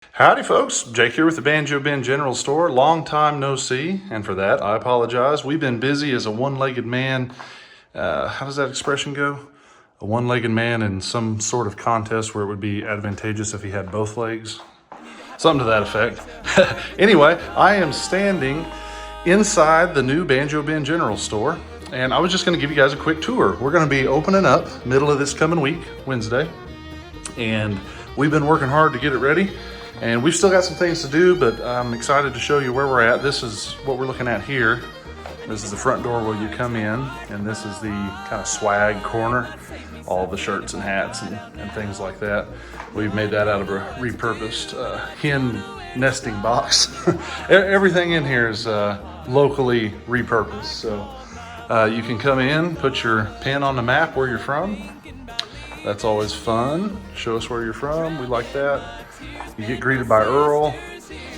Howdy folks, Jake here with the Banjo Bin General Store. Long time no see, and for that I apologize. We've been busy as a one-legged man. How does that expression go? A one-legged man in some sort of contest where it would be advantageous if he had both legs. Something to that effect. Anyway, I am standing inside the new Banjo Bin General Store, and I was just going to give you guys a quick tour. We're going to be opening up middle of this coming week, Wednesday, and we've been working hard to get it ready. And we've still got some things to do, but I'm excited to show you where we're at. This is what we're looking at here. This is the front door where you come in, and this is the kind of swag corner. All the shirts and hats and things like that. We've made that out of a repurposed hen nesting box. Everything in here is locally repurposed. So you can come in, put your pin on the map where you're from. That's always fun. Show us where you're from. We like that. You get greeted by Earl.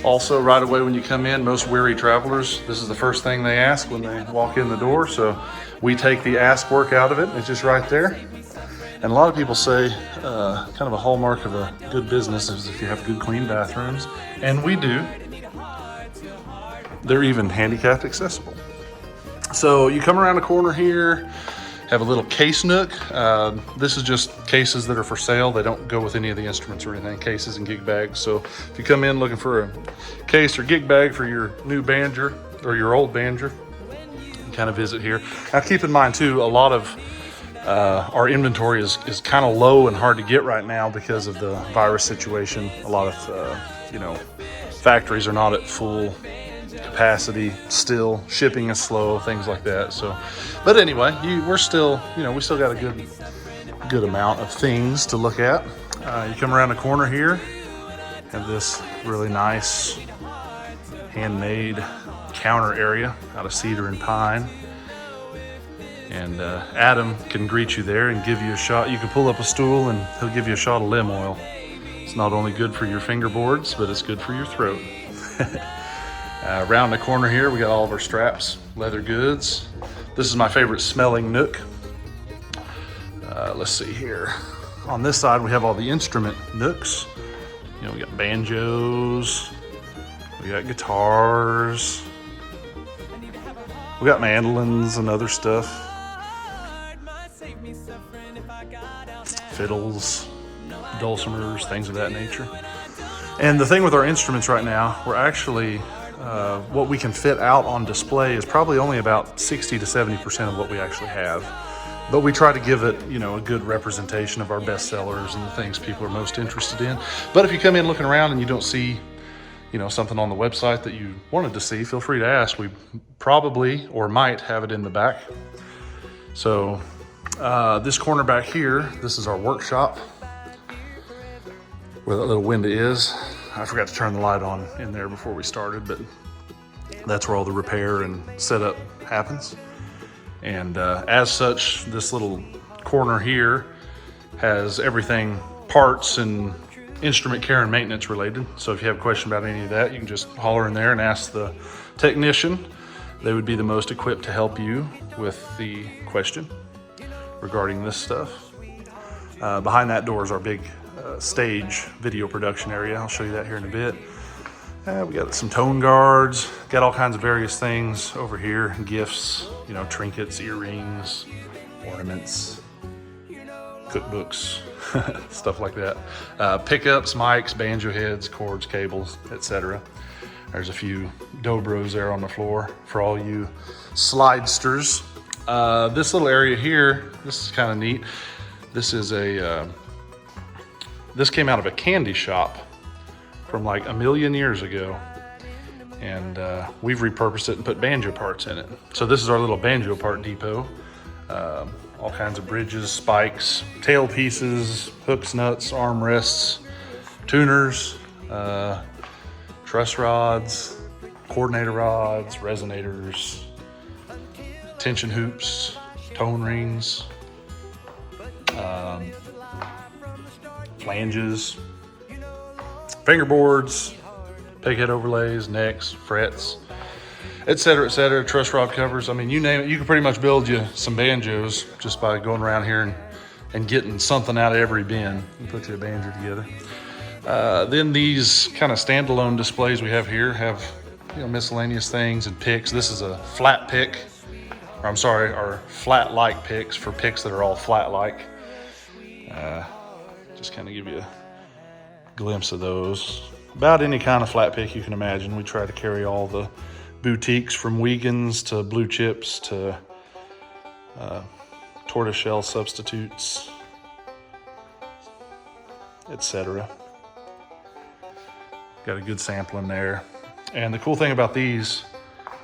Also, right away when you come in, most weary travelers, this is the first thing they ask when they walk in the door. So we take the ask work out of it. It's just right there. And a lot of people say kind of a hallmark of a good business is if you have good, clean bathrooms. And we do. They're even handicapped accessible. So you come around the corner here, have a little case nook. This is just cases that are for sale. They don't go with any of the instruments or anything, cases and gig bags. So if you come in looking for a case or gig bag for your new banjo or your old banjo, you can kind of visit here. Now keep in mind too, a lot of our inventory is kind of low and hard to get right now because of the virus situation. A lot of, factories are not at full capacity still. Shipping is slow, things like that. So, but anyway, we still got a good amount of things to look at. You come around the corner here, have this really nice handmade counter area out of cedar and pine. And Adam can greet you there and give you a shot. You can pull up a stool and he'll give you a shot of limb oil. It's not only good for your fingerboards, but it's good for your throat. Around the corner here, we got all of our straps, leather goods. This is my favorite smelling nook. Let's see here. On this side, we have all the instrument nooks. We got banjos, we got guitars, we got mandolins and other stuff. Fiddles, dulcimers, things of that nature. And the thing with our instruments right now, we're actually, what we can fit out on display is probably only about 60 to 70% of what we actually have. But we try to give it, a good representation of our best sellers and the things people are most interested in. But if you come in looking around and you don't see, something on the website that you wanted to see, feel free to ask. We probably or might have it in the back. So this corner back here, this is our workshop where that little window is. I forgot to turn the light on in there before we started, but that's where all the repair and setup happens. And as such, this little corner here has everything parts and instrument care and maintenance related. So if you have a question about any of that, you can just holler in there and ask the technician. They would be the most equipped to help you with the question regarding this stuff. Behind that door is our big stage video production area. I'll show you that here in a bit. We got some tone guards, got all kinds of various things over here, gifts, trinkets, earrings, ornaments, cookbooks, stuff like that. Pickups, mics, banjo heads, cords, cables, etc. There's a few dobros there on the floor for all you slidesters. This little area here, this is kind of neat. This is this came out of a candy shop from like a million years ago. And we've repurposed it and put banjo parts in it. So this is our little banjo part depot. All kinds of bridges, spikes, tail pieces, hooks, nuts, armrests, tuners, truss rods, coordinator rods, resonators, tension hoops, tone rings, flanges, fingerboards, peghead overlays, necks, frets, etc., truss rod covers. I mean, you name it, you can pretty much build you some banjos just by going around here and getting something out of every bin and put you a banjo together. Then these kind of standalone displays we have here have, you know, miscellaneous things and picks. This is a flat pick, or I'm sorry, or flat-like picks for picks that are all flat-like. Just kind of give you a glimpse of those. About any kind of flat pick you can imagine. We try to carry all the boutiques from Wiegand's to Blue Chips to tortoiseshell substitutes, etc. Got a good sample in there. And the cool thing about these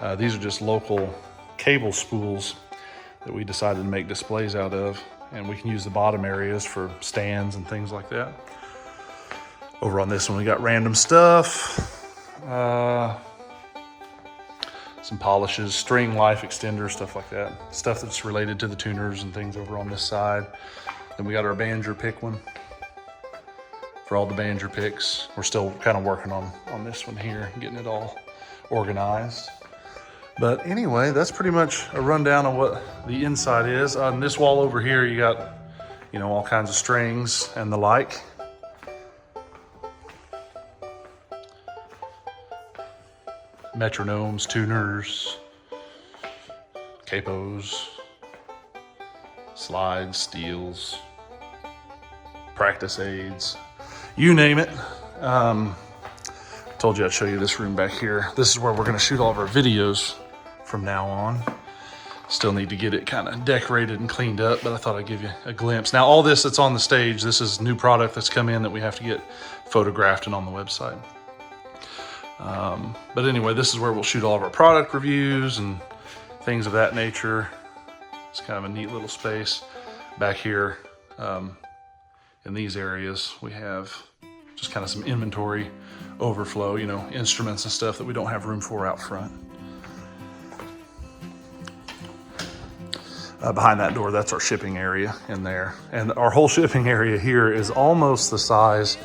are just local cable spools that we decided to make displays out of. And we can use the bottom areas for stands and things like that. Over on this one, we got random stuff. Some polishes, string life extender, stuff like that. Stuff that's related to the tuners and things over on this side. Then we got our Banjo pick one for all the Banjo picks. We're still kind of working on this one here, getting it all organized. But anyway, that's pretty much a rundown of what the inside is. On this wall over here, you got, you know, all kinds of strings and the like. Metronomes, tuners, capos, slides, steels, practice aids, you name it. Told you I'd show you this room back here. This is where we're gonna shoot all of our videos from now on. Still need to get it kind of decorated and cleaned up, but I thought I'd give you a glimpse. Now all this that's on the stage, this is new product that's come in that we have to get photographed and on the website. But anyway, this is where we'll shoot all of our product reviews and things of that nature. It's kind of a neat little space. Back here in these areas, we have just kind of some inventory overflow, you know, instruments and stuff that we don't have room for out front. Behind that door, that's our shipping area in there. And our whole shipping area here is almost the size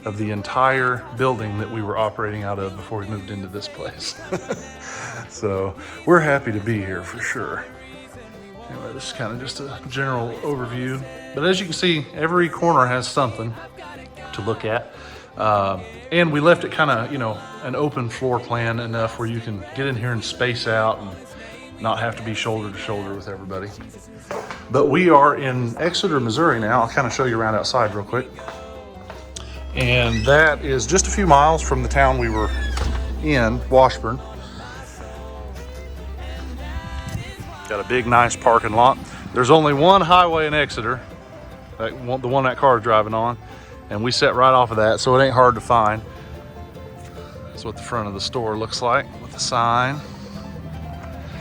of the entire building that we were operating out of before we moved into this place. So we're happy to be here for sure. Anyway, this is kind of just a general overview. But as you can see, every corner has something to look at. And we left it kind of, you know, an open floor plan enough where you can get in here and space out and not have to be shoulder to shoulder with everybody. But we are in Exeter, Missouri now. I'll kind of show you around outside real quick. And that is just a few miles from the town we were in, Washburn. Got a big, nice parking lot. There's only one highway in Exeter, the one that car is driving on, and we set right off of that, so it ain't hard to find. That's what the front of the store looks like with the sign.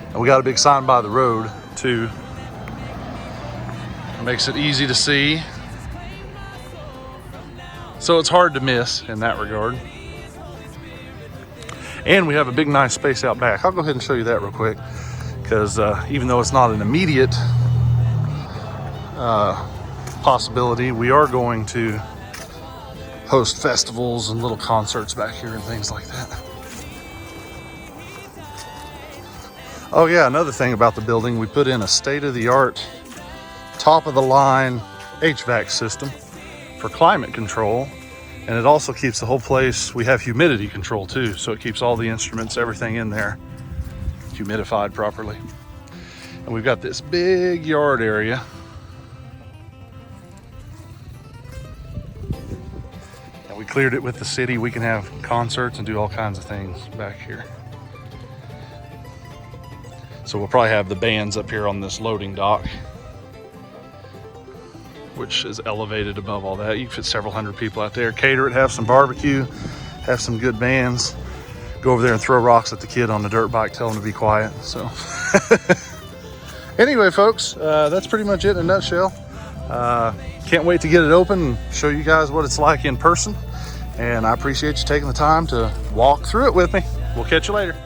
And we got a big sign by the road too. It makes it easy to see. So it's hard to miss in that regard. And we have a big, nice space out back. I'll go ahead and show you that real quick, because even though it's not an immediate possibility, we are going to host festivals and little concerts back here and things like that. Oh yeah, another thing about the building, we put in a state-of-the-art, top-of-the-line HVAC system for climate control, and it also keeps the whole place, we have humidity control too, so it keeps all the instruments, everything in there humidified properly. And we've got this big yard area. And we cleared it with the city. We can have concerts and do all kinds of things back here. So we'll probably have the bands up here on this loading dock, which is elevated above all that. You can fit several hundred people out there, cater it, have some barbecue, have some good bands, go over there and throw rocks at the kid on the dirt bike, tell him to be quiet. So anyway, folks, that's pretty much it in a nutshell. Can't wait to get it open and show you guys what it's like in person. And I appreciate you taking the time to walk through it with me. We'll catch you later.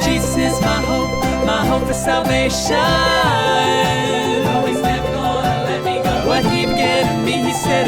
Jesus is my hope for salvation. He's never gonna let me go. What he began in me, he said,